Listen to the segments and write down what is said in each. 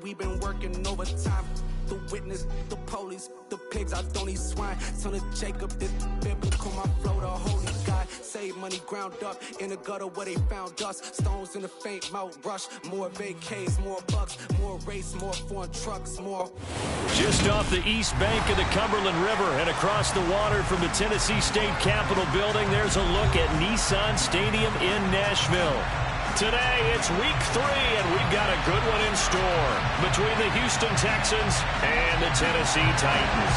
we've been working overtime. The witness, the police, the pigs, I don't eat swine. Son of Jacob, this biblical, my flow, the holy God. Save money ground up in the gutter where they found us. Stones in the faint mouth rush. More vacays, more bucks, more race, more foreign trucks, more. Just off the east bank of the Cumberland River and across the water from the Tennessee State Capitol building, there's a look at Nissan Stadium in Nashville. Today, it's week 3, and we've got a good one in store between the Houston Texans and the Tennessee Titans.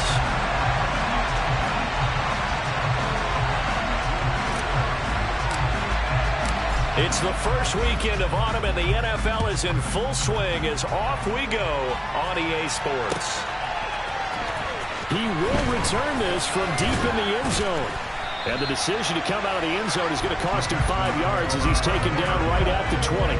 It's the first weekend of autumn, and the NFL is in full swing as off we go on EA Sports. He will return this from deep in the end zone. And the decision to come out of the end zone is going to cost him 5 yards as he's taken down right at the 20.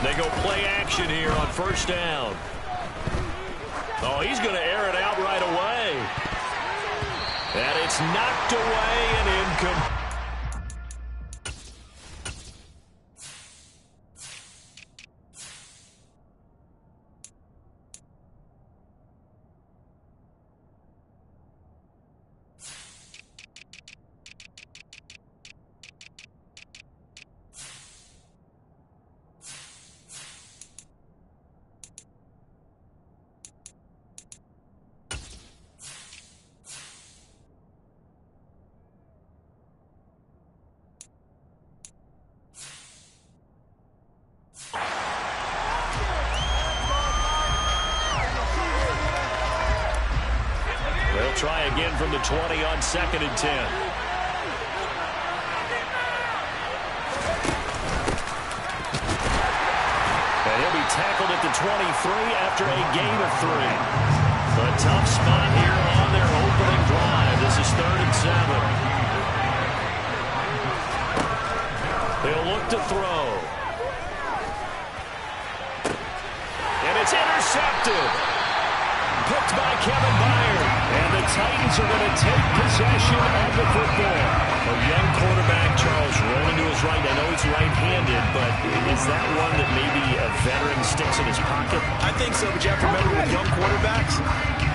They go play action here on first down. Oh, he's going to air it out right away. And it's knocked away and incomplete. Try again from the 20 on 2nd and 10. And he'll be tackled at the 23 after a gain of 3. A tough spot here on their opening drive. This is 3rd and 7. They'll look to throw. And it's intercepted. Picked by Kevin Byard. And the Titans are going to take possession of the football. A young quarterback, Charles, rolling to his right. I know he's right-handed, but is that one that maybe a veteran sticks in his pocket? I think so, but you have to remember with young quarterbacks,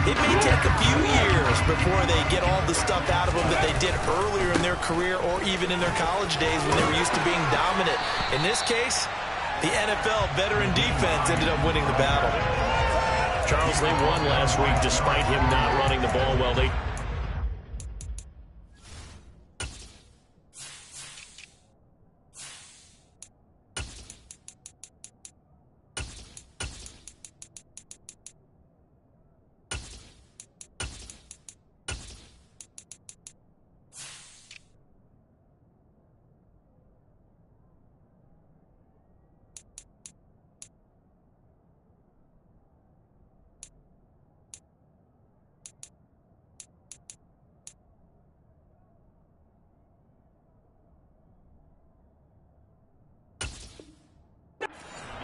it may take a few years before they get all the stuff out of them that they did earlier in their career or even in their college days when they were used to being dominant. In this case, the NFL veteran defense ended up winning the battle. Charles, they won last week despite him not running the ball well.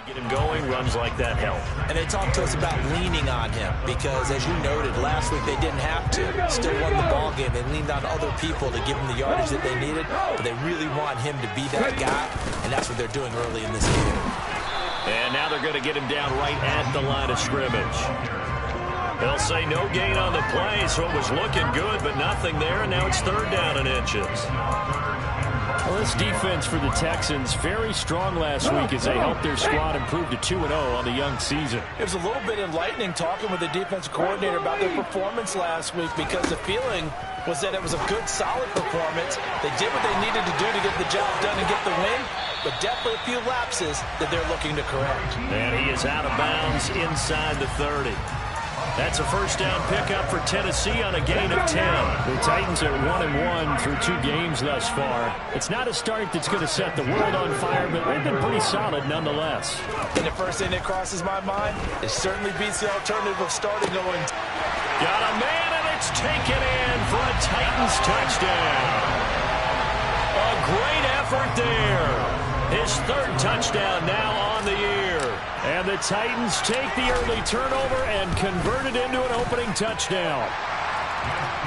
Get him going, runs like that help. And they talked to us about leaning on him because, as you noted, last week they didn't have to. Still won the ball game. They leaned on other people to give them the yardage that they needed, but they really want him to be that guy, and that's what they're doing early in this game. And now they're going to get him down right at the line of scrimmage. They'll say no gain on the play, so it was looking good, but nothing there, and now it's 3rd down and inches. Well, this defense for the Texans, very strong last week as they helped their squad improve to 2-0 on the young season. It was a little bit enlightening talking with the defensive coordinator about their performance last week because the feeling was that it was a good, solid performance. They did what they needed to do to get the job done and get the win, but definitely a few lapses that they're looking to correct. And he is out of bounds inside the 30. That's a first down pickup for Tennessee on a gain of 10. The Titans are 1-1 through 2 games thus far. It's not a start that's going to set the world on fire, but they've been pretty solid nonetheless. And the first thing that crosses my mind, it certainly beats the alternative of starting going. Got a man, and it's taken in for a Titans touchdown. A great third touchdown now on the year. And the Titans take the early turnover and convert it into an opening touchdown.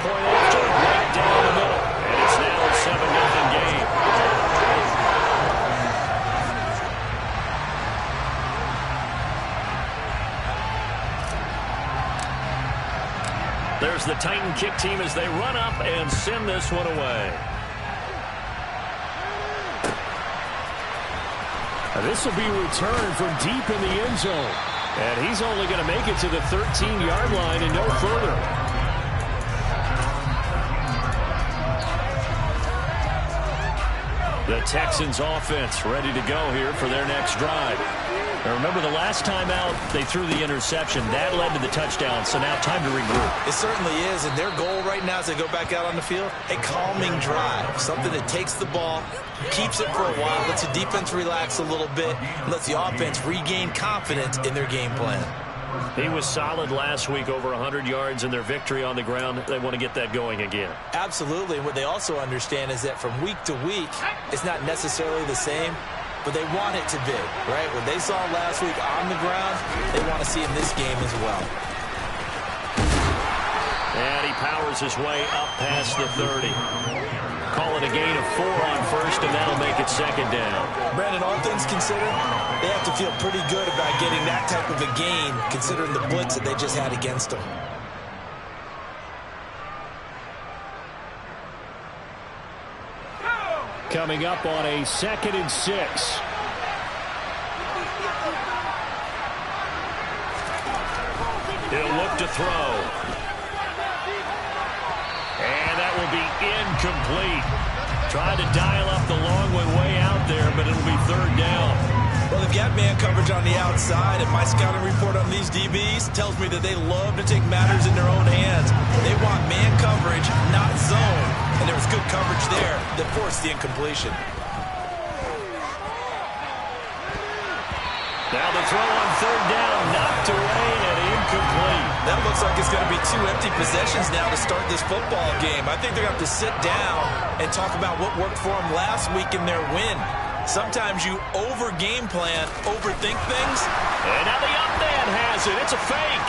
Point after, right down the middle. And it's now a 7-0 game. There's the Titan kick team as they run up and send this one away. This will be returned from deep in the end zone. And he's only going to make it to the 13-yard line and no further. The Texans offense ready to go here for their next drive. Now remember, the last time out, they threw the interception. That led to the touchdown, so now time to regroup. It certainly is, and their goal right now as they go back out on the field, a calming drive. Something that takes the ball, keeps it for a while, lets the defense relax a little bit, and lets the offense regain confidence in their game plan. He was solid last week, over 100 yards in their victory on the ground. They want to get that going again. Absolutely, and what they also understand is that from week to week, it's not necessarily the same, but they want it to be, right? What they saw last week on the ground, they want to see in this game as well. And he powers his way up past the 30. Call it a gain of 4 on first, and that'll make it second down. Brandon, all things considered, they have to feel pretty good about getting that type of a gain, considering the blitz that they just had against them. Coming up on a 2nd and 6. He'll look to throw. And that will be incomplete. Tried to dial up the long one way out there, but it'll be third down. Well, they've got man coverage on the outside, and my scouting report on these DBs tells me that they love to take matters in their own hands. They want man coverage, not zone. And there was good coverage there that forced the incompletion. Now the throw on third down, knocked away and incomplete. That looks like it's going to be 2 empty possessions now to start this football game. I think they're going to have to sit down and talk about what worked for them last week in their win. Sometimes you over-game plan, overthink things. And now the up man has it. It's a fake.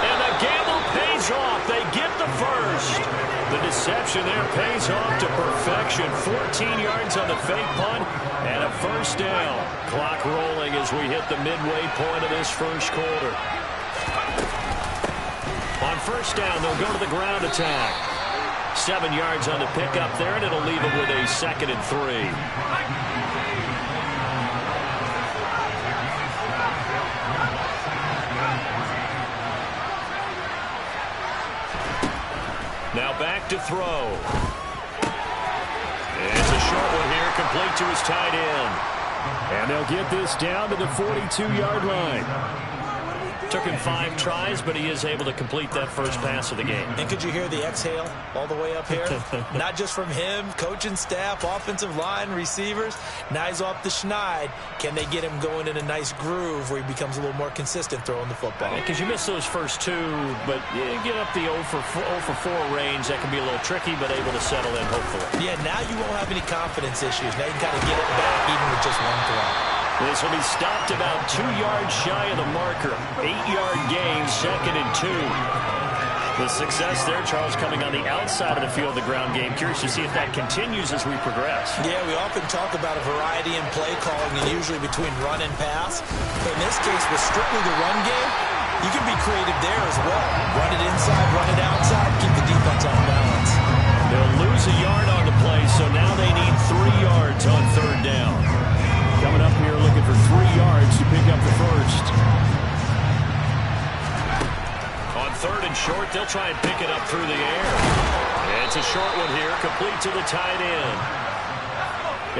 And the gamble pays off. They get the first. The deception there pays off to perfection. 14 yards on the fake punt and a first down. Clock rolling as we hit the midway point of this first quarter. On first down, they'll go to the ground attack. 7 yards on the pickup there, and it'll leave them with a 2nd and 3. Now back to throw. It's a short one here, complete to his tight end. And they'll get this down to the 42-yard line. Took him 5 tries, but he is able to complete that first pass of the game. And could you hear the exhale all the way up here? Not just from him, coaching staff, offensive line, receivers. Now he's off the schneid. Can they get him going in a nice groove where he becomes a little more consistent throwing the football? Because you miss those first 2, but you get up the 0 for 4 range. That can be a little tricky, but able to settle in, hopefully. Yeah, now you won't have any confidence issues. Now you can kind of get it back even with just 1 throw. This will be stopped about 2 yards shy of the marker. 8-yard gain, 2nd and 2. The success there, Charles, coming on the outside of the field, the ground game. Curious to see if that continues as we progress. Yeah, we often talk about a variety in play calling and usually between run and pass. But in this case, with strictly the run game, you can be creative there as well. Run it inside, run it outside, keep the defense on balance. They'll lose a yard on the play, so now they need 3 yards on third down. Coming up here looking for 3 yards to pick up the first. On third and short, they'll try and pick it up through the air. It's a short one here, complete to the tight end.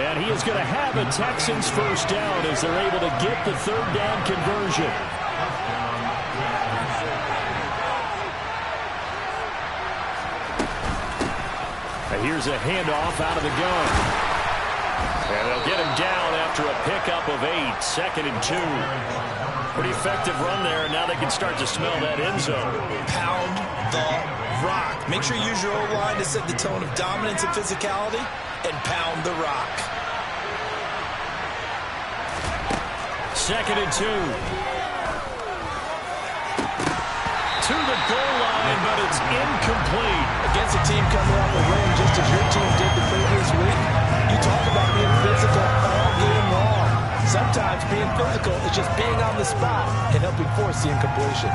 And he is going to have a Texans first down as they're able to get the third down conversion. And here's a handoff out of the gun. And they'll get him down after a pickup of 8, 2nd and 2. Pretty effective run there, and now they can start to smell that end zone. Pound the rock. Make sure you use your O-line to set the tone of dominance and physicality, and pound the rock. 2nd and 2. To the goal line, but it's incomplete. Against a team coming off a win just as your team did the previous week, you talk about being physical all game long. Sometimes being physical is just being on the spot and helping force the incompletion.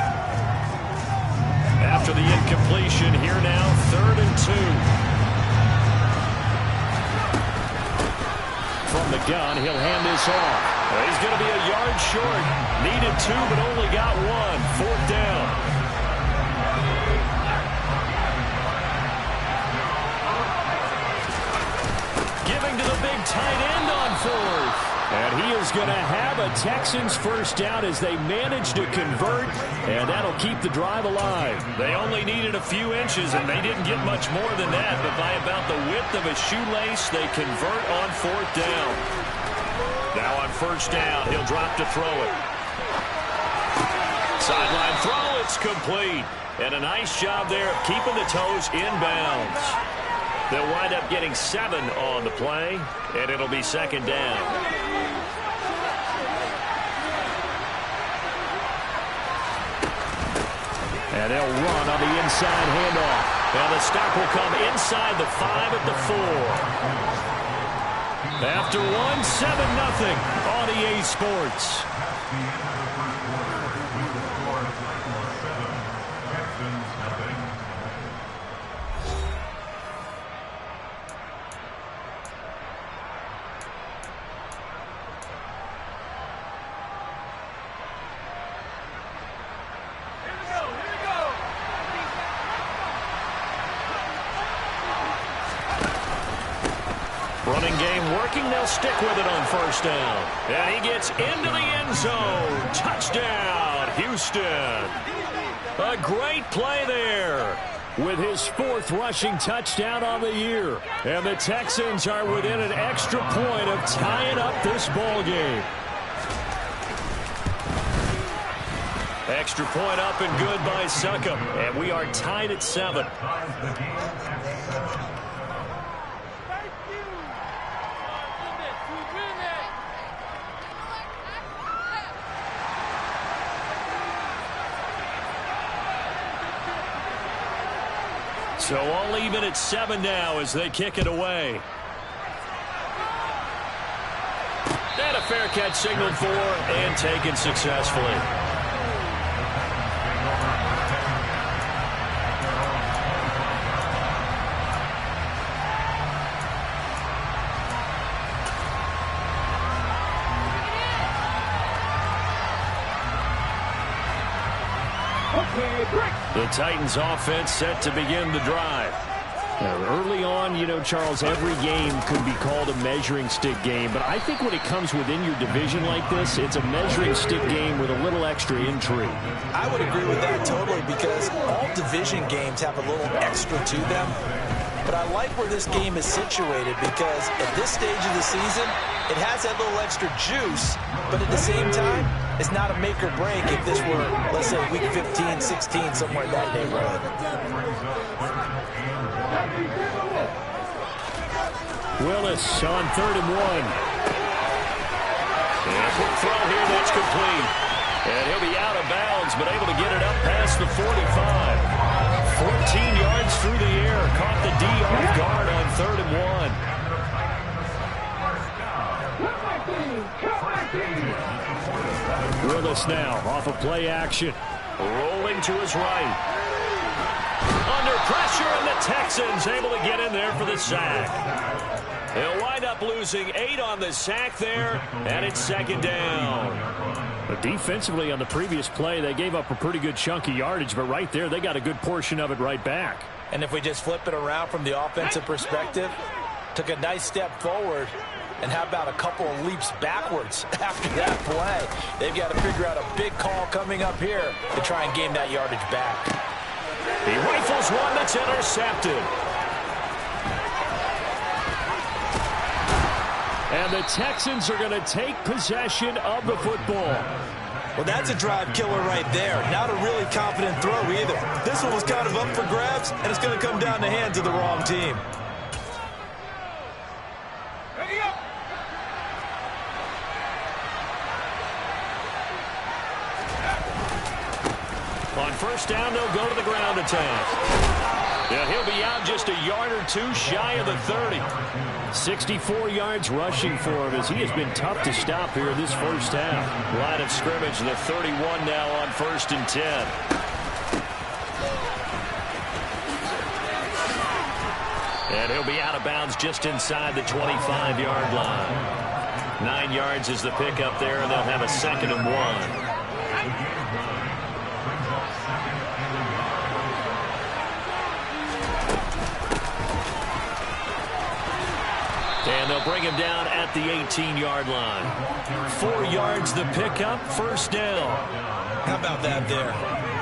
After the incompletion, here now, 3rd and 2. From the gun, he'll hand this off. He's going to be a yard short. Needed 2, but only got 1. 4th down. Giving to the big tight end on 4th. And he is going to have a Texans first down as they manage to convert, and that'll keep the drive alive. They only needed a few inches, and they didn't get much more than that, but by about the width of a shoelace, they convert on 4th down. Now on 1st down, he'll drop to throw it. Sideline throw, it's complete. And a nice job there of keeping the toes in bounds. They'll wind up getting 7 on the play, and it'll be 2nd down. And they'll run on the inside handoff. And the stop will come inside the 5 at the 4. After 1, 7-0 on EA Sports. Running game working. They'll stick with it on 1st down. And he gets into the end zone. Touchdown, Houston. A great play there with his 4th rushing touchdown on the year. And the Texans are within an extra point of tying up this ball game. Extra point up and good by Succop. And we are tied at 7. So all even at 7 now as they kick it away. And a fair catch signaled for and taken successfully. The Titans offense set to begin the drive. Early on, you know, Charles, every game could be called a measuring stick game, but I think when it comes within your division like this, it's a measuring stick game with a little extra intrigue. I would agree with that totally because all division games have a little extra to them. But I like where this game is situated because at this stage of the season, it has that little extra juice, but at the same time, it's not a make or break if this were, let's say, week 15, 16, somewhere in that neighborhood. Willis on 3rd and 1. And a quick throw here that's complete. And he'll be out of bounds, but able to get it up past the 45. 14 yards through the air. Caught the D off guard on 3rd and 1. Willis now off of play action. Rolling to his right. Under pressure, and the Texans able to get in there for the sack. They'll wind up losing 8 on the sack there, and it's 2nd down. But defensively on the previous play, they gave up a pretty good chunk of yardage, but right there, they got a good portion of it right back. And if we just flip it around from the offensive perspective, took a nice step forward, and how about a couple of leaps backwards after that play? They've got to figure out a big call coming up here to try and gain that yardage back. He rifles one that's intercepted. And the Texans are going to take possession of the football. Well, that's a drive killer right there. Not a really confident throw either. This one was kind of up for grabs, and it's going to come down the hands of the wrong team. first down, they'll go to the ground attack. Yeah, he'll be out just a yard or two shy of the 30. 64 yards rushing for him as he has been tough to stop here this first half. Line of scrimmage, the 31 now on 1st and 10. And he'll be out of bounds just inside the 25-yard line. 9 yards is the pickup there, and they'll have a 2nd and 1. And they'll bring him down at the 18-yard line. 4 yards the pickup, first down. How about that there?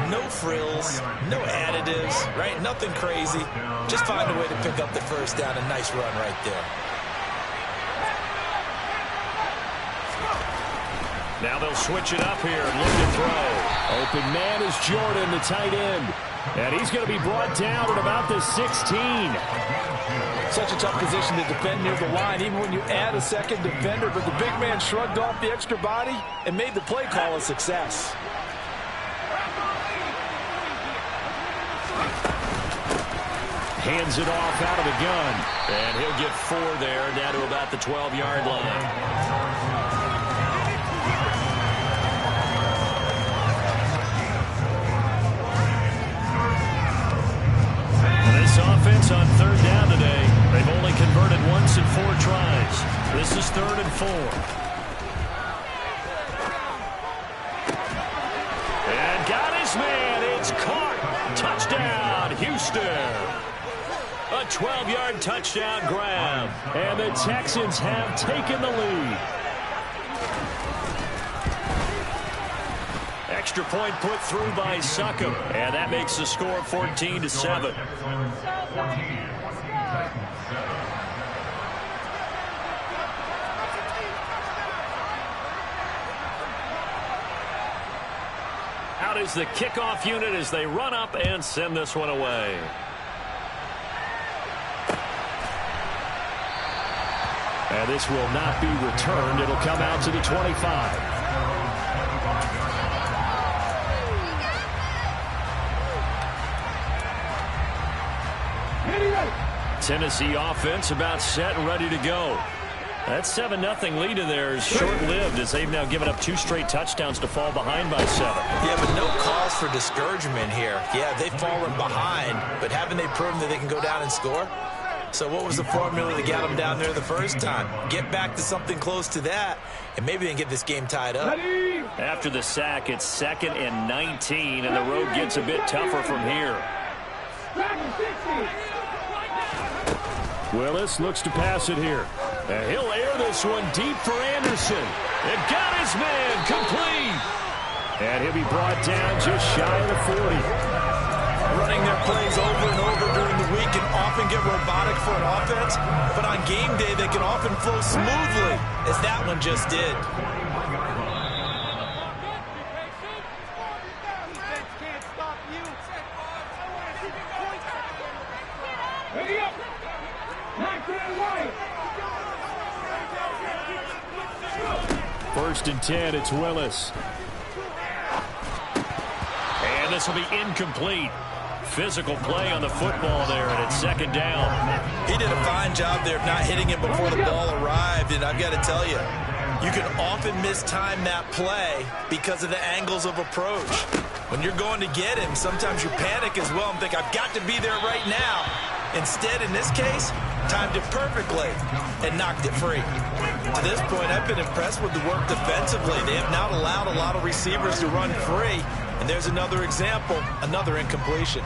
No frills, no additives, right? Nothing crazy. Just find a way to pick up the first down. A nice run right there. Now they'll switch it up here and look to throw. Open man is Jordan, the tight end. And he's going to be brought down at about the 16. Such a tough position to defend near the line, even when you add a second defender. But the big man shrugged off the extra body and made the play call a success. Hands it off out of the gun. And he'll get 4 there, down to about the 12-yard line. This offense on 3rd down today, they've only converted once in 4 tries. This is 3rd and 4. And got his man. It's caught. Touchdown, Houston. A 12-yard touchdown grab. And the Texans have taken the lead. Extra point put through by Succop. And that makes the score 14-7. Out is the kickoff unit as they run up and send this one away. And this will not be returned. It'll come out to the 25. Tennessee offense about set and ready to go. That 7-0 lead of theirs short-lived as they've now given up 2 straight touchdowns to fall behind by 7. Yeah, but no cause for discouragement here. Yeah, they've fallen behind, but haven't they proven that they can go down and score? So what was the formula that got them down there the first time? Get back to something close to that, and maybe they can get this game tied up. After the sack, it's 2nd and 19, and the road gets a bit tougher from here. Willis looks to pass it here. And he'll air this one deep for Anderson. And got his man complete. And he'll be brought down just shy of the 40. Running their plays over and over during the week can often get robotic for an offense, but on game day they can often flow smoothly, as that one just did. First and 10, it's Willis. And this will be incomplete. Physical play on the football there, and it's 2nd down. He did a fine job there of not hitting him before the ball arrived, and I've got to tell you, you can often mistime that play because of the angles of approach. When you're going to get him, sometimes you panic as well and think, I've got to be there right now. Instead, in this case, timed it perfectly and knocked it free. To this point, I've been impressed with the work defensively. They have not allowed a lot of receivers to run free. And there's another example, another incompletion.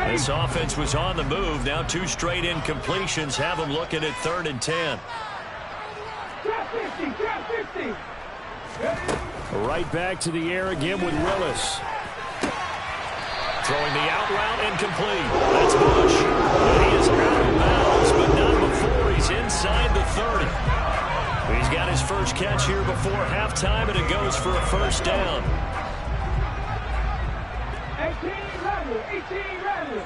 This offense was on the move. Now 2 straight incompletions have them looking at 3rd and 10. Right back to the air again with Willis. Throwing the out route incomplete. That's Bush. And he is out of bounds, but not before he's inside the 30. He's got his first catch here before halftime, and it goes for a first down. 18 ready.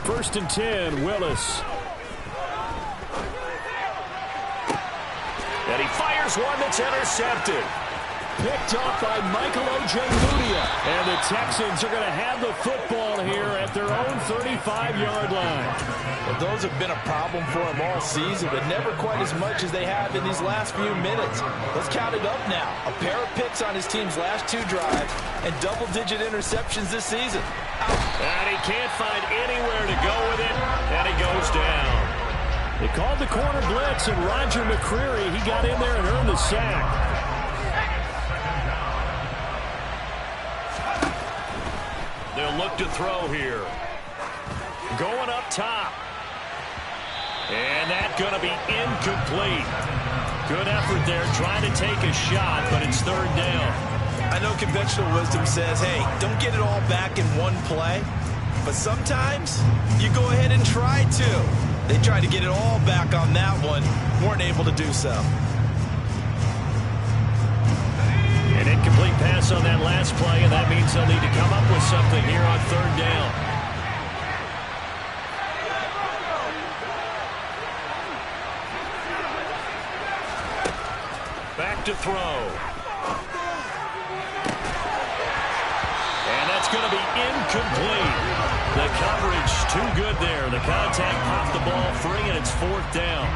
First and 10, Willis. And he fires Here's one that's intercepted. Picked off by Michael Ojemudia. And the Texans are going to have the football here at their own 35-yard line. Well, those have been a problem for them all season, but never quite as much as they have in these last few minutes. Let's count it up now. A pair of picks on his team's last 2 drives and double-digit interceptions this season. And he can't find anywhere to go with it, and he goes down. They called the corner blitz, and Roger McCreary, he got in there and earned the sack. They'll look to throw here. Going up top. And that's going to be incomplete. Good effort there trying to take a shot, but it's 3rd down. I know conventional wisdom says, hey, don't get it all back in one play. But sometimes you go ahead and try to. They tried to get it all back on that one. Weren't able to do so. An incomplete pass on that last play, and that means they'll need to come up with something here on 3rd down. Back to throw. And that's going to be incomplete. The coverage too good there. The contact popped the ball free, and it's 4th down.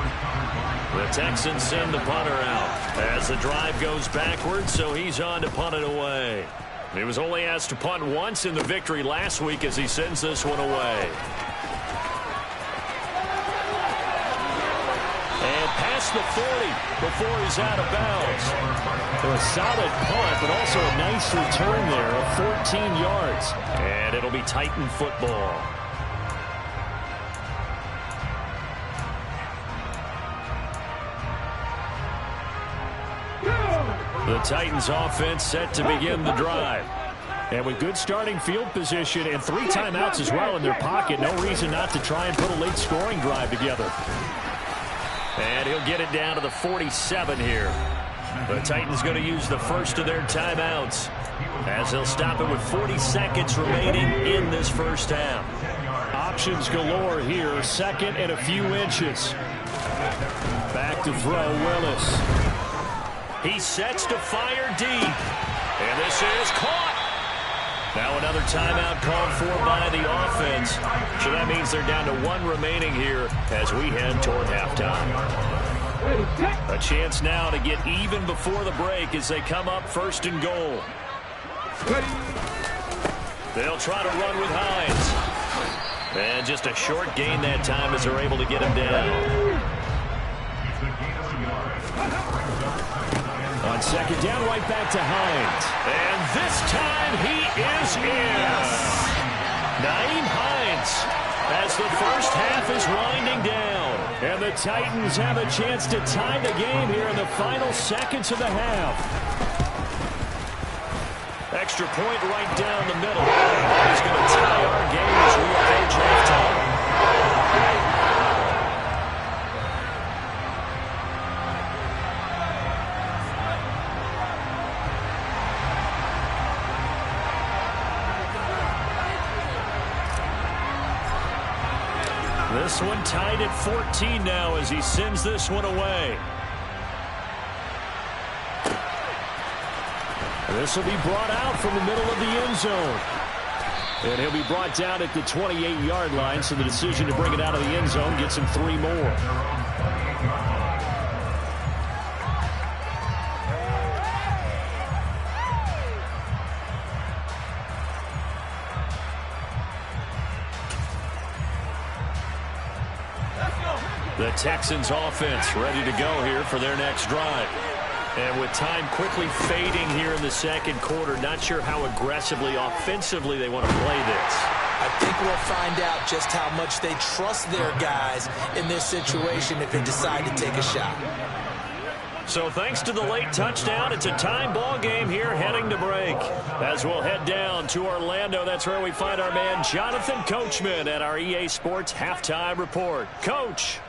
The Texans send the punter out as the drive goes backwards, so he's on to punt it away. He was only asked to punt once in the victory last week as he sends this one away. And past the 40 before he's out of bounds. So a solid punt, but also a nice return there of 14 yards. And it'll be Titan football. The Titans offense set to begin the drive. And with good starting field position and 3 timeouts as well in their pocket, no reason not to try and put a late scoring drive together. And he'll get it down to the 47 here. The Titans going to use the first of their timeouts as they'll stop it with 40 seconds remaining in this first half. Options galore here, 2nd and a few inches. Back to throw, Willis. He sets to fire deep. And this is caught. Now another timeout called for by the offense. So that means they're down to 1 remaining here as we head toward halftime. A chance now to get even before the break as they come up 1st and goal. They'll try to run with Hines. And just a short gain that time as they're able to get him down. On 2nd down, right back to Hines. And this time he is in. Nyheim Hines as the first half is winding down. And the Titans have a chance to tie the game here in the final seconds of the half. Extra point right down the middle. He's going to tie our game as we approach halftime. This one tied at 14 now as he sends this one away. This will be brought out from the middle of the end zone. And he'll be brought down at the 28-yard line, so the decision to bring it out of the end zone gets him 3 more. The Texans offense ready to go here for their next drive. And with time quickly fading here in the 2nd quarter, not sure how aggressively, offensively they want to play this. I think we'll find out just how much they trust their guys in this situation if they decide to take a shot. So thanks to the late touchdown, it's a time ball game here heading to break. As we'll head down to Orlando, that's where we find our man Jonathan Coachman at our EA Sports Halftime Report. Coach.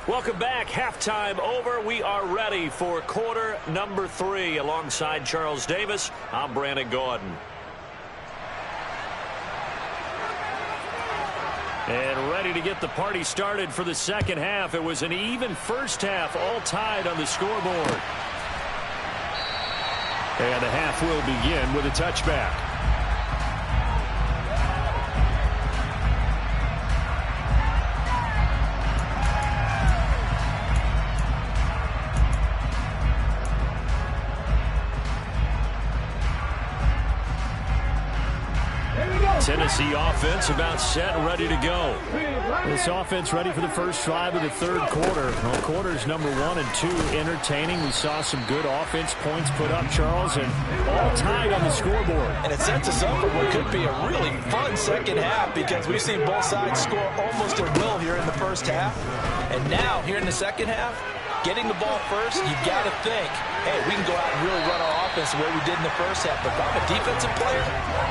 Welcome back. Halftime over. We are ready for quarter number 3. Alongside Charles Davis, I'm Brandon Gaudin. And ready to get the party started for the second half. It was an even first half, all tied on the scoreboard. And the half will begin with a touchback. Tennessee offense about set and ready to go. This offense ready for the first drive of the third quarter. Well, quarters number 1 and 2 entertaining. We saw some good offense points put up, Charles, and all tied on the scoreboard. And it sets us up for what could be a really fun second half because we've seen both sides score almost at will here in the first half. And now, here in the second half, getting the ball first, you've got to think, hey, we can go out and really run our offense the way we did in the first half. But if I'm a defensive player,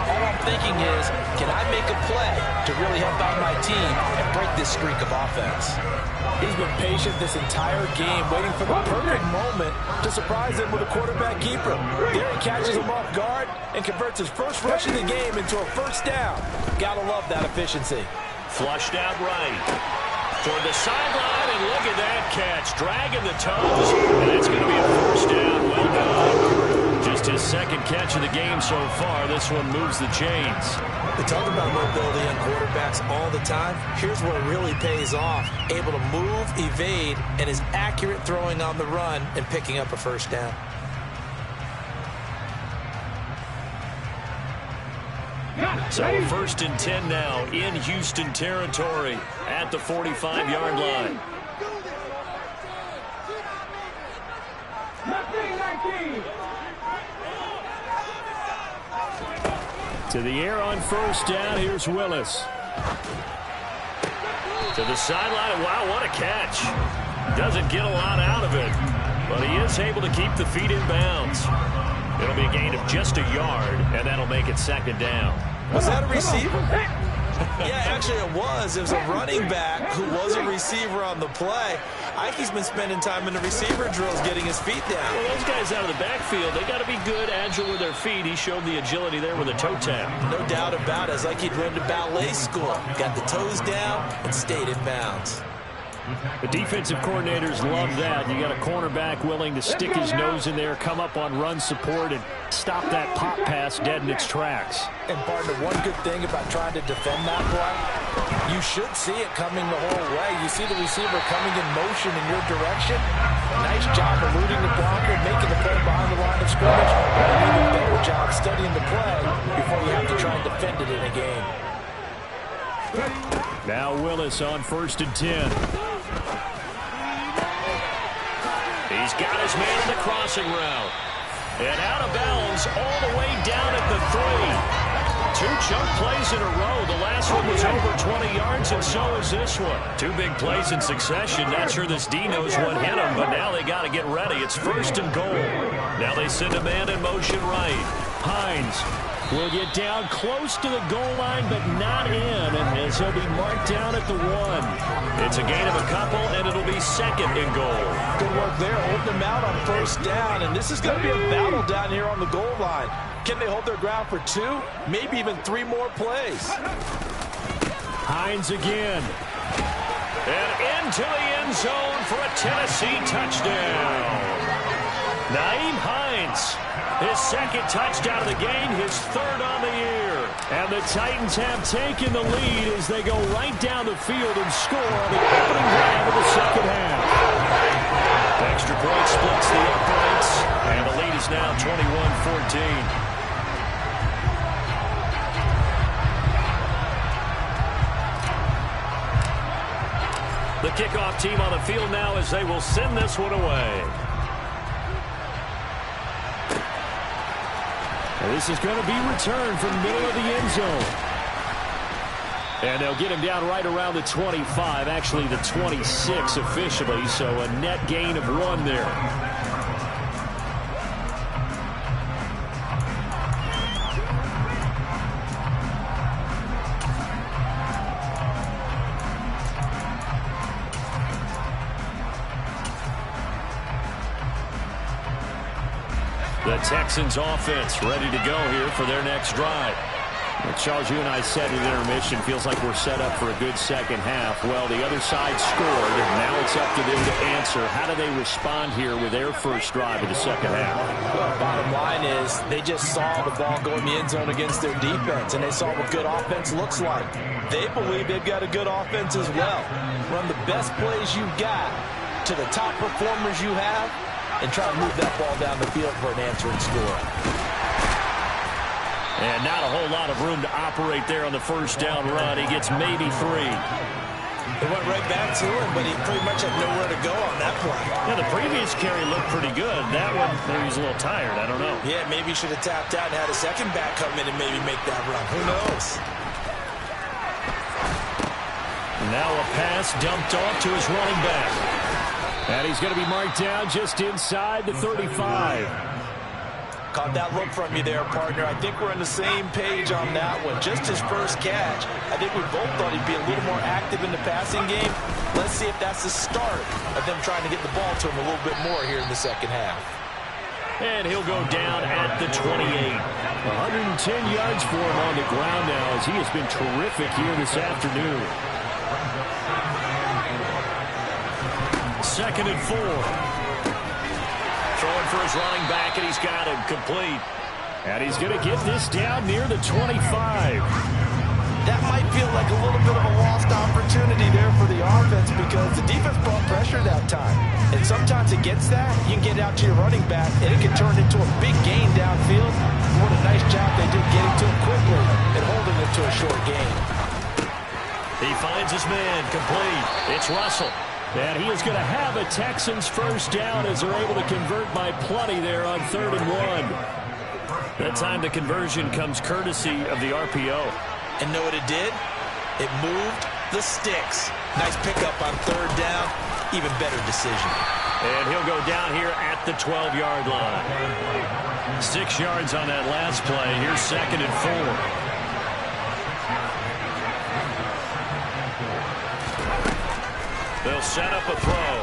all I'm thinking is, can I make a play to really help out my team and break this streak of offense? He's been patient this entire game, waiting for the perfect moment to surprise him with a quarterback keeper. There he catches him off guard and converts his first rush of the game into a first down. Gotta love that efficiency. Flushed out right. Toward the sideline, and look at that catch. Dragging the toes, and it's going to be a first down. Well done. Just his second catch of the game so far. This one moves the chains. We talk about mobility on quarterbacks all the time. Here's where it really pays off. Able to move, evade, and is accurate throwing on the run and picking up a first down. So a 1st and 10 now in Houston territory at the 45-yard line. To the air on first down. Here's Willis. To the sideline. Wow, what a catch. Doesn't get a lot out of it, but he is able to keep the feet in bounds. It'll be a gain of just a yard, and that'll make it second down. Was that a receiver? Yeah, actually it was. It was a running back who was a receiver on the play. Ike's been spending time in the receiver drills getting his feet down. Well, those guys out of the backfield, they got to be good, agile with their feet. He showed the agility there with a toe tap. No doubt about it. It's like he'd run to ballet school. Got the toes down and stayed in bounds. The defensive coordinators love that. You got a cornerback willing to stick his nose in there, come up on run support, and stop that pop pass dead in its tracks. And partner, one good thing about trying to defend that play, you should see it coming the whole way. You see the receiver coming in motion in your direction. Nice job eluding the blocker, making the play behind the line of scrimmage. But an even better job studying the play before you have to try and defend it in a game. Now Willis on 1st and 10. He's got his man in the crossing route. And out of bounds all the way down at the 3. 2 chunk plays in a row. The last one was over 20 yards, and so is this one. 2 big plays in succession. Not sure this D knows what hit him, but now they got to get ready. It's 1st and goal. Now they send a man in motion right. Hines will get down close to the goal line, but not in, and as he'll be marked down at the 1. It's a gain of a couple, and it'll be 2nd and goal. Good work there, holding them out on first down, and this is going to be a battle down here on the goal line. Can they hold their ground for 2, maybe even 3 more plays? Hines again. And into the end zone for a Tennessee touchdown. Naeem Hines, his 2nd touchdown of the game, his 3rd on the year. And the Titans have taken the lead as they go right down the field and score on the opening drive of the second half. Extra point splits the uprights, and the lead is now 21-14. The kickoff team on the field now as they will send this one away. And this is going to be returned from the middle of the end zone. And they'll get him down right around the 25, actually the 26 officially, so a net gain of 1 there. The Texans offense ready to go here for their next drive. Charles, you and I said at intermission, feels like we're set up for a good second half. Well, the other side scored, and now it's up to them to answer. How do they respond here with their first drive of the second half? Well, bottom line is they just saw the ball go in the end zone against their defense, and they saw what good offense looks like. They believe they've got a good offense as well. Run the best plays you've got to the top performers you have, and try to move that ball down the field for an answering score. And not a whole lot of room to operate there on the first down run. He gets maybe 3. It went right back to him, but he pretty much had nowhere to go on that play. Yeah, the previous carry looked pretty good. That one, maybe he's a little tired. I don't know. Yeah, maybe he should have tapped out and had a second back come in and maybe make that run. Who knows? Now a pass dumped off to his running back. And he's going to be marked down just inside the 35. Caught that look from you there, partner. I think we're on the same page on that one. Just his first catch. I think we both thought he'd be a little more active in the passing game. Let's see if that's the start of them trying to get the ball to him a little bit more here in the second half. And he'll go down at the 28. 110 yards for him on the ground now as he has been terrific here this afternoon. 2nd and 4. Throwing for his running back, and he's got him complete. And he's going to get this down near the 25. That might feel like a little bit of a lost opportunity there for the offense because the defense brought pressure that time. And sometimes against that, you can get out to your running back, and it can turn into a big gain downfield. What a nice job they did getting to him quickly and holding it to a short gain. He finds his man complete. It's Russell. And he is going to have a Texans first down as they're able to convert by plenty there on 3rd and 1. That time the conversion comes courtesy of the RPO. And know what it did? It moved the sticks. Nice pickup on 3rd down. Even better decision. And he'll go down here at the 12-yard line. 6 yards on that last play. Here's 2nd and 4. They'll set up a throw.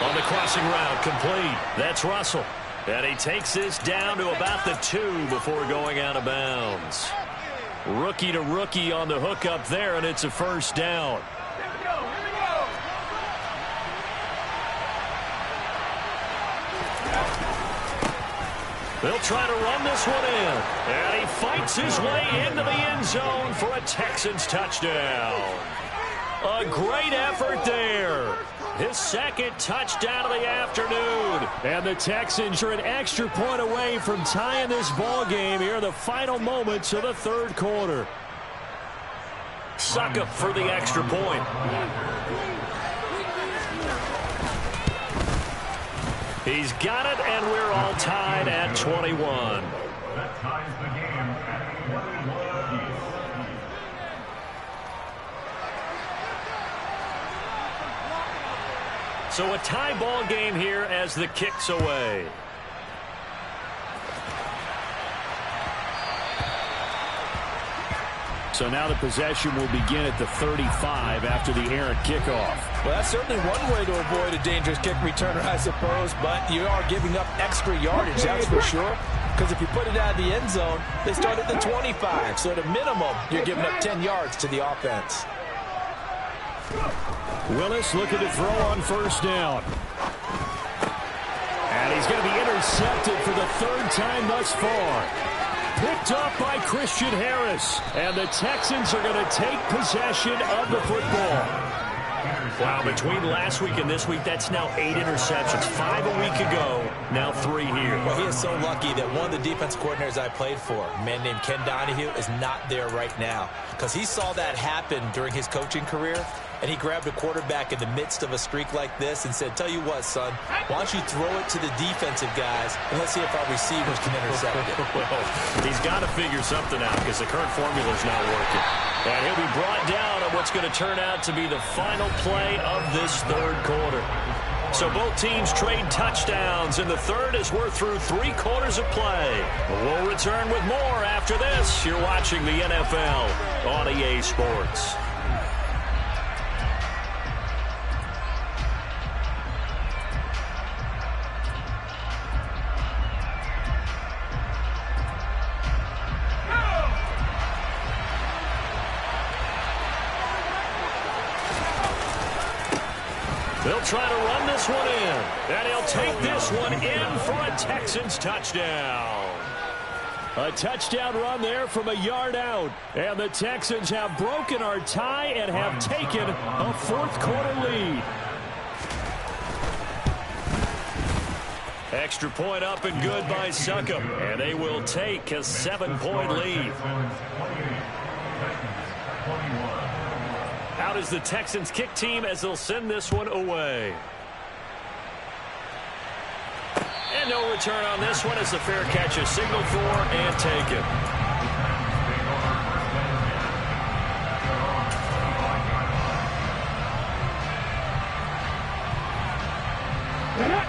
On the crossing route, complete. That's Russell. And he takes this down to about the 2 before going out of bounds. Rookie to rookie on the hookup there, and it's a first down. They'll try to run this one in. And he fights his way into the end zone for a Texans touchdown. A great effort there. His 2nd touchdown of the afternoon. And the Texans are an extra point away from tying this ball game here in the final moments of the 3rd quarter. Suck up for the extra point. He's got it, and we're all tied at 21. That ties the game at 21. So a tie ball game here as the kick's away. So now the possession will begin at the 35 after the errant kickoff. Well, that's certainly one way to avoid a dangerous kick returner, I suppose, but you are giving up extra yardage, that's for sure. Because if you put it out of the end zone, they start at the 25. So at a minimum, you're giving up 10 yards to the offense. Willis looking to throw on first down. And he's going to be intercepted for the 3rd time thus far. Picked off by Christian Harris. And the Texans are going to take possession of the football. Wow, between last week and this week, that's now 8 interceptions. 5 a week ago, now 3 here. Well, he is so lucky that one of the defense coordinators I played for, a man named Ken Donahue, is not there right now. Because he saw that happen during his coaching career, and he grabbed a quarterback in the midst of a streak like this and said, tell you what, son, why don't you throw it to the defensive guys, and let's see if our receivers can intercept it. Well, he's got to figure something out because the current formula's not working. And he'll be brought down on what's going to turn out to be the final play of this 3rd quarter. So both teams trade touchdowns in the 3rd as we're through 3 quarters of play. We'll return with more after this. You're watching the NFL on EA Sports. They'll try to run this one in. And he'll take this one in for a Texans touchdown. A touchdown run there from a yard out. And the Texans have broken our tie and have taken a fourth-quarter lead. Extra point up and good by Succop. And they will take a 7-point lead. Out is the Texans kick team as they'll send this one away. And no return on this one as the fair catch is signaled for and taken.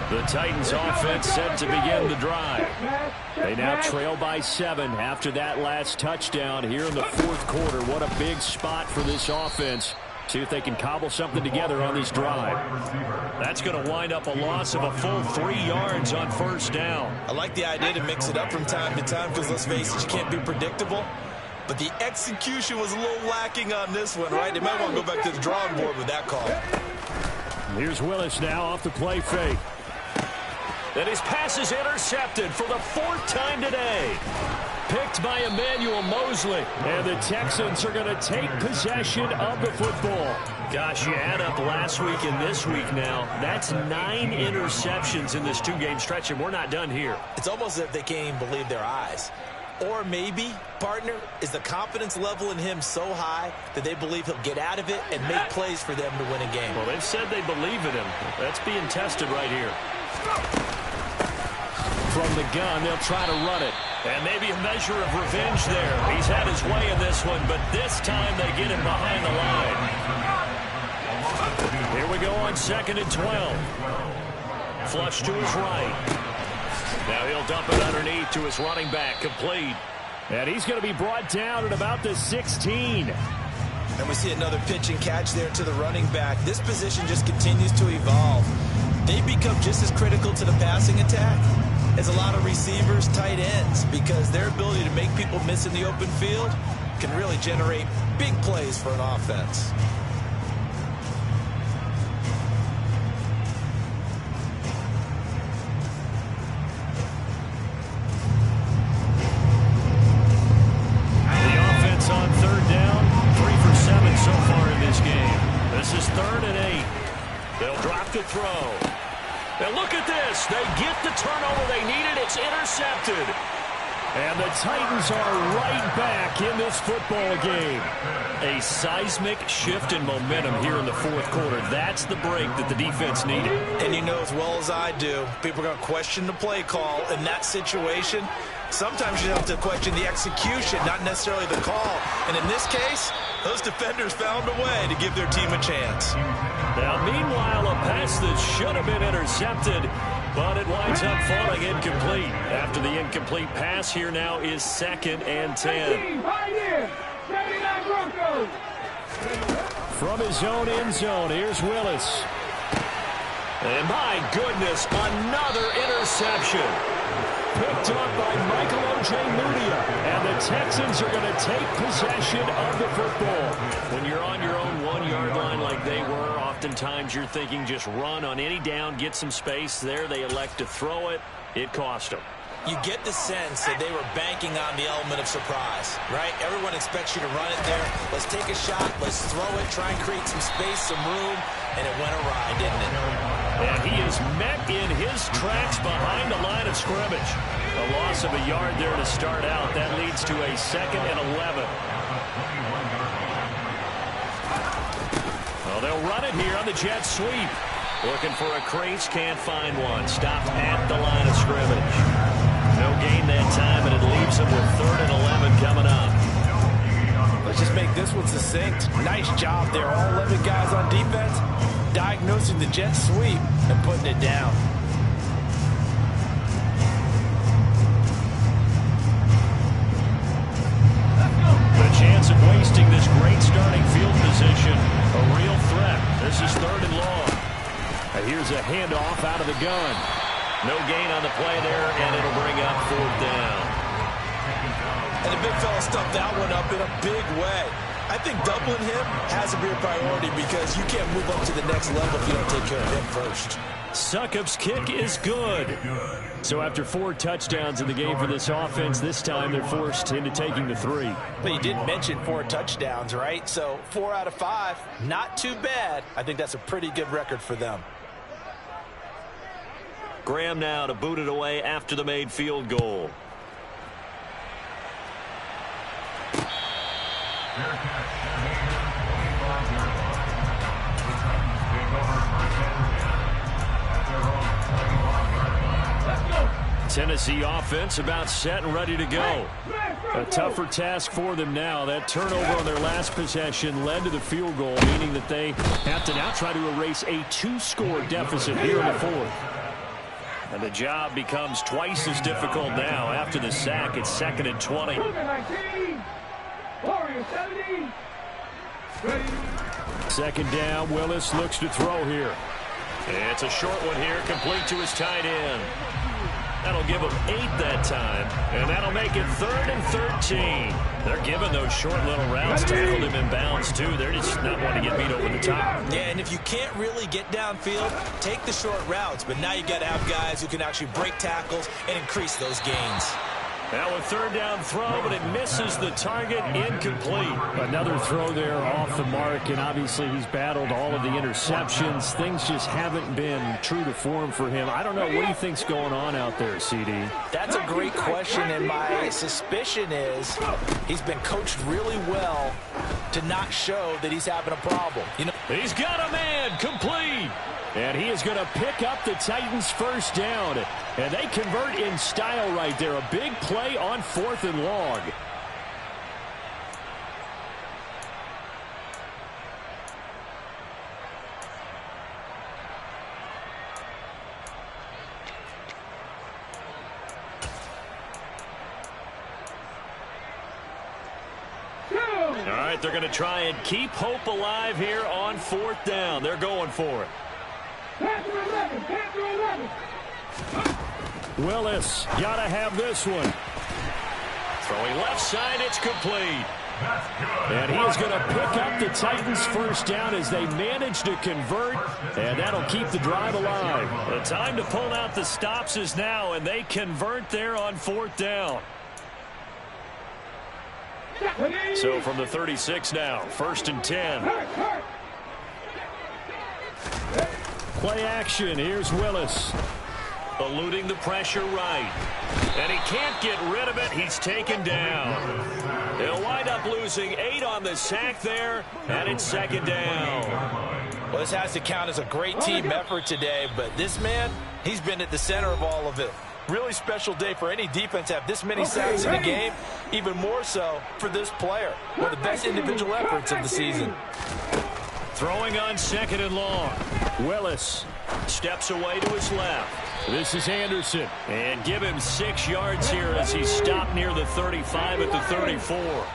The Titans offense set to begin the drive. They now trail by 7 after that last touchdown here in the fourth quarter. What a big spot for this offense. See if they can cobble something together on this drive. That's going to wind up a loss of a full 3 yards on first down. I like the idea to mix it up from time to time because, let's face it, you can't be predictable. But the execution was a little lacking on this one, right? They might want to go back to the drawing board with that call. Here's Willis now off the play fake. And his pass is intercepted for the 4th time today. Picked by Emmanuel Mosley. And the Texans are going to take possession of the football. Gosh, you add up last week and this week now. That's 9 interceptions in this 2-game stretch, and we're not done here. It's almost as if they can't even believe their eyes. Or maybe, partner, is the confidence level in him so high that they believe he'll get out of it and make plays for them to win a game. Well, they've said they believe in him. That's being tested right here. From the gun, they'll try to run it. And maybe a measure of revenge there. He's had his way in this one, but this time they get him behind the line. Here we go on 2nd and 12. Flush to his right. Now he'll dump it underneath to his running back, complete. And he's going to be brought down at about the 16. And we see another pitch and catch there to the running back. This position just continues to evolve. They become just as critical to the passing attack as a lot of receivers, tight ends, because their ability to make people miss in the open field can really generate big plays for an offense. The offense on 3rd down, 3 for 7 so far in this game. This is 3rd and 8. They'll drop the throw. Now look at this. They get the turnover they needed. It's intercepted. And the Titans are right back in this football game. A seismic shift in momentum here in the fourth quarter. That's the break that the defense needed. And you know as well as I do, people are going to question the play call in that situation. Sometimes you have to question the execution, not necessarily the call. And in this case, those defenders found a way to give their team a chance. Now, meanwhile, a pass that should have been intercepted, but it winds up falling incomplete. After the incomplete pass, here now is 2nd and 10. From his own end zone, here's Willis. And my goodness, another interception. Picked up by Michael O.J. Mudia. And the Texans are going to take possession of the football. When you're on your own 1-yard line like they were, oftentimes you're thinking just run on any down, get some space. There they elect to throw it. It cost them. You get the sense that they were banking on the element of surprise, right? Everyone expects you to run it there. Let's take a shot. Let's throw it. Try and create some space, some room. And it went awry, didn't it? And he is met in his tracks behind the line of scrimmage. A loss of a yard there to start out. That leads to a 2nd and 11. Well, they'll run it here on the jet sweep. Looking for a crease, can't find one. Stopped at the line of scrimmage. No gain that time, and it leaves them with 3rd and 11 coming up. Let's just make this one succinct. Nice job there. All 11 guys on defense diagnosing the jet sweep and putting it down. The chance of wasting this great starting field position, a real threat. This is 3rd and long. Here's a handoff out of the gun. No gain on the play there, and it'll bring up 4th down. And the big fella stuffed that one up in a big way. I think doubling him has to be a priority because you can't move up to the next level if you don't take care of him first. Succop's kick is good. So after 4 touchdowns in the game for this offense, this time they're forced into taking the 3. But you did mention 4 touchdowns, right? So 4 out of 5, not too bad. I think that's a pretty good record for them. Graham now to boot it away after the made field goal. Tennessee offense about set and ready to go. A tougher task for them now. That turnover on their last possession led to the field goal, meaning that they have to now try to erase a 2-score deficit here in the 4th. And the job becomes twice as difficult now after the sack. It's 2nd and 20. Second down, Willis looks to throw here. It's a short one here, complete to his tight end. That'll give him 8 that time, and that'll make it 3rd and 13. They're giving those short little routes, tackled him in bounds too. They're just not wanting to get beat over the top. Yeah, and if you can't really get downfield, take the short routes. But now you got to have guys who can actually break tackles and increase those gains. Now a 3rd down throw, but it misses the target, incomplete. Another throw there off the mark, and obviously he's battled all of the interceptions. Things just haven't been true to form for him. I don't know, what do you think's going on out there, CD? That's a great question, and my suspicion is he's been coached really well to not show that he's having a problem. You know, he's got a man, complete. And he is going to pick up the Titans' first down. And they convert in style right there. A big play on 4th and long. All right, they're going to try and keep hope alive here on 4th down. They're going for it. Willis, gotta have this one. Throwing left side, it's complete. And he is going to pick up the Titans' first down as they manage to convert, and that'll keep the drive alive. The time to pull out the stops is now, and they convert there on 4th down. So from the 36 now, 1st and 10. Play action. Here's Willis. Eluding the pressure right. And he can't get rid of it. He's taken down. He'll wind up losing 8 on the sack there, and it's 2nd down. Well, this has to count as a great team effort today, but this man, he's been at the center of all of it. Really special day for any defense to have this many sacks in a game, even more so for this player. One of the best individual efforts of the season. Throwing on 2nd and long. Willis steps away to his left. This is Anderson. And give him 6 yards here as he stopped near the 35 at the 34.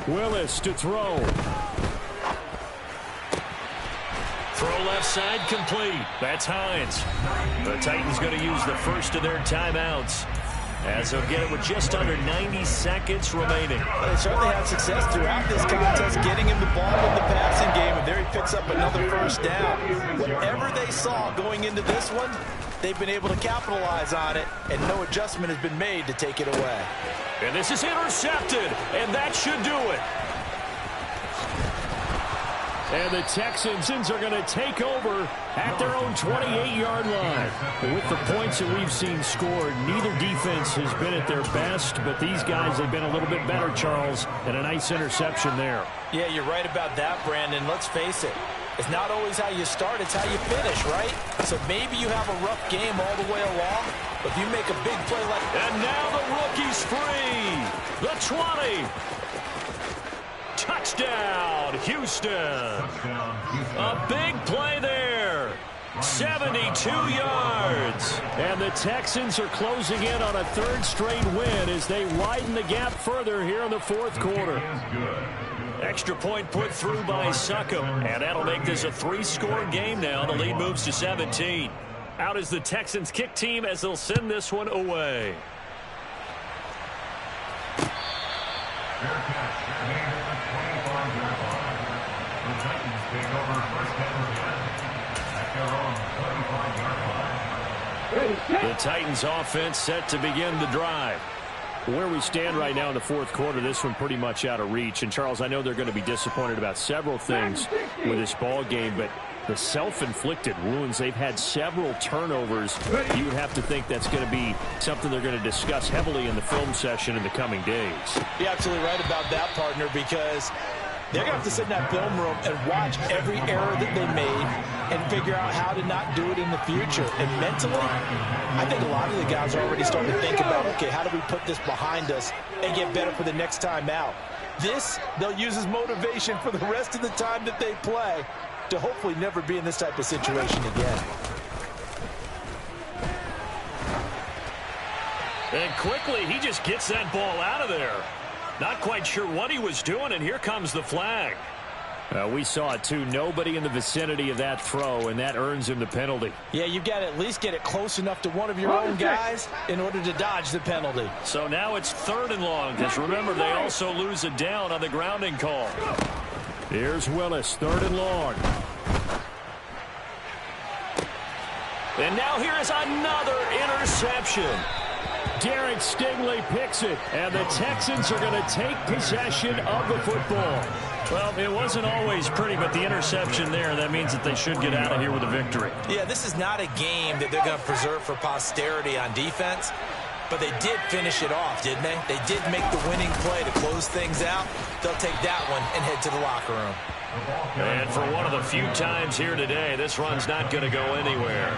Willis to throw. Throw left side complete. That's Hines. The Titans going to use the first of their timeouts, as they'll get it with just under 90 seconds remaining. Well, they certainly had success throughout this contest, getting him the ball in the passing game, and there he picks up another first down. Whatever they saw going into this one, they've been able to capitalize on it, and no adjustment has been made to take it away. And this is intercepted, and that should do it. And the Texans are going to take over at their own 28-yard line. With the points that we've seen scored, neither defense has been at their best, but these guys have been a little bit better, Charles, and a nice interception there. Yeah, you're right about that, Brandon. Let's face it. It's not always how you start, it's how you finish, right? So maybe you have a rough game all the way along, but if you make a big play like that. And now the rookie's free. The 20. Touchdown, Houston. A big play there. 72 yards. And the Texans are closing in on a 3rd straight win as they widen the gap further here in the 4th quarter. Extra point put through by Succop, and that'll make this a 3-score game now. The lead moves to 17. Out is the Texans kick team as they'll send this one away. Titans take over first and 10 at their own 25-yard line. The Titans offense set to begin the drive. Where we stand right now in the fourth quarter, this one pretty much out of reach. And, Charles, I know they're going to be disappointed about several things with this ball game, but the self-inflicted wounds, they've had several turnovers. You would have to think that's going to be something they're going to discuss heavily in the film session in the coming days. You're absolutely right about that, partner, because they're going to have to sit in that film room and watch every error that they made and figure out how to not do it in the future. And mentally, I think a lot of the guys are already starting to think about, okay, how do we put this behind us and get better for the next time out? This, they'll use as motivation for the rest of the time that they play to hopefully never be in this type of situation again. And quickly, he just gets that ball out of there. Not quite sure what he was doing, and here comes the flag. We saw it, too. Nobody in the vicinity of that throw, and that earns him the penalty. Yeah, you've got to at least get it close enough to one of your own guys in order to dodge the penalty. So now it's 3rd and long, because remember, they also lose a down on the grounding call. Here's Willis, 3rd and long. And now here is another interception. Derek Stingley picks it, and the Texans are going to take possession of the football. Well, it wasn't always pretty, but the interception there, that means that they should get out of here with a victory. Yeah, this is not a game that they're going to preserve for posterity on defense, but they did finish it off, didn't they? They did make the winning play to close things out. They'll take that one and head to the locker room. And for one of the few times here today, this run's not going to go anywhere.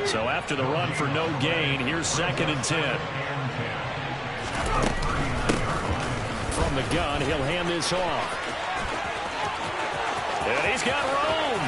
So after the run for no gain, here's 2nd and 10. From the gun, he'll hand this off. And he's got room.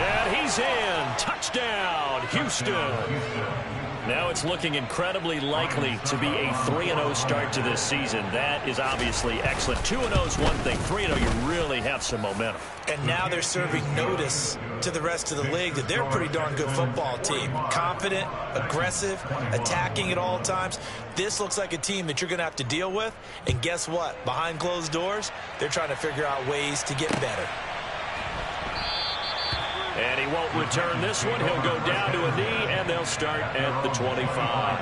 And he's in. Touchdown, Houston. Now it's looking incredibly likely to be a 3-0 start to this season. That is obviously excellent. 2-0 is one thing. 3-0, you really have some momentum. And now they're serving notice to the rest of the league that they're a pretty darn good football team. Confident, aggressive, attacking at all times. This looks like a team that you're going to have to deal with. And guess what? Behind closed doors, they're trying to figure out ways to get better. And he won't return this one. He'll go down to a knee, and they'll start at the 25.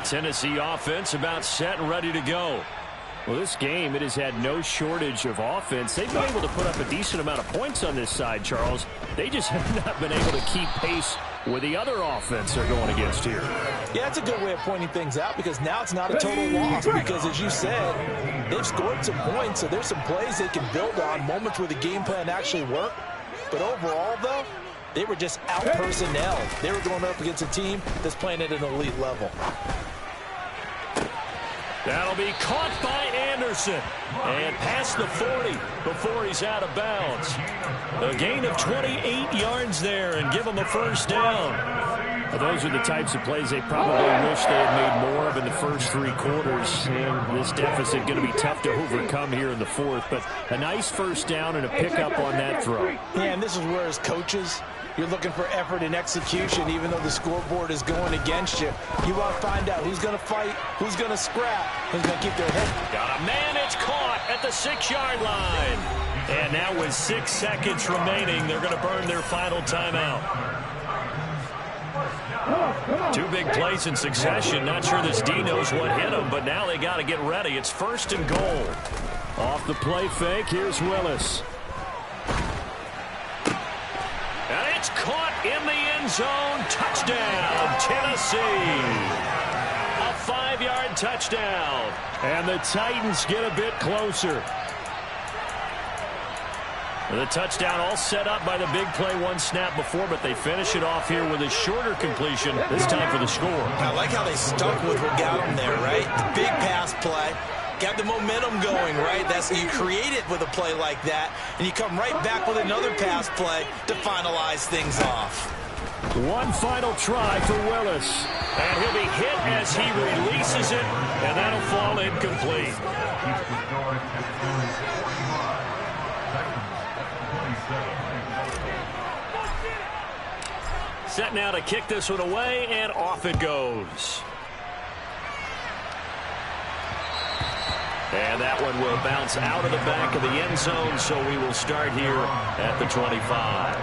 Tennessee offense about set and ready to go. Well, this game, it has had no shortage of offense. They've been able to put up a decent amount of points on this side, Charles. They just have not been able to keep pace with the other offense they're going against here. Yeah, that's a good way of pointing things out, because now it's not a total loss, because as you said, they've scored some points, so there's some plays they can build on, moments where the game plan actually worked. But overall, though, they were just out-personnelled. They were going up against a team that's playing at an elite level. That'll be caught by Anderson and past the 40 before he's out of bounds. A gain of 28 yards there and give him a first down. Well, those are the types of plays they probably wish they had made more of in the first 3 quarters. And this deficit going to be tough to overcome here in the fourth. But a nice first down and a pickup on that throw. Yeah, and this is where as coaches, you're looking for effort and execution, even though the scoreboard is going against you. You want to find out who's going to fight, who's going to scrap, who's going to keep their head. Got a man, it's caught at the 6-yard line. And now with 6 seconds remaining, they're going to burn their final timeout. 2 big plays in succession. Not sure this D knows what hit him, but now they got to get ready. It's 1st and goal. Off the play fake, here's Willis. And it's caught in the end zone. Touchdown, Tennessee. A 5-yard touchdown. And the Titans get a bit closer. The touchdown all set up by the big play 1 snap before, but they finish it off here with a shorter completion, this time for the score. I like how they stuck with what got them there, right? The big pass play. Got the momentum going, right? That's you create it with a play like that, and you come right back with another pass play to finalize things off. 1 final try for Willis. And he'll be hit as he releases it, and that'll fall incomplete. Set now to kick this one away, and off it goes. And that one will bounce out of the back of the end zone, so we will start here at the 25.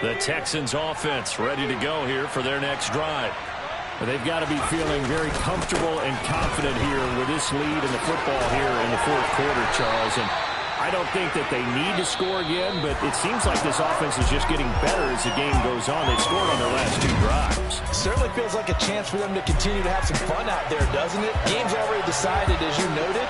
The Texans offense ready to go here for their next drive. They've got to be feeling very comfortable and confident here with this lead in the football here in the fourth quarter, Charles. And I don't think that they need to score again, but it seems like this offense is just getting better as the game goes on. They scored on their last 2 drives. Certainly feels like a chance for them to continue to have some fun out there, doesn't it? Game's already decided, as you noted.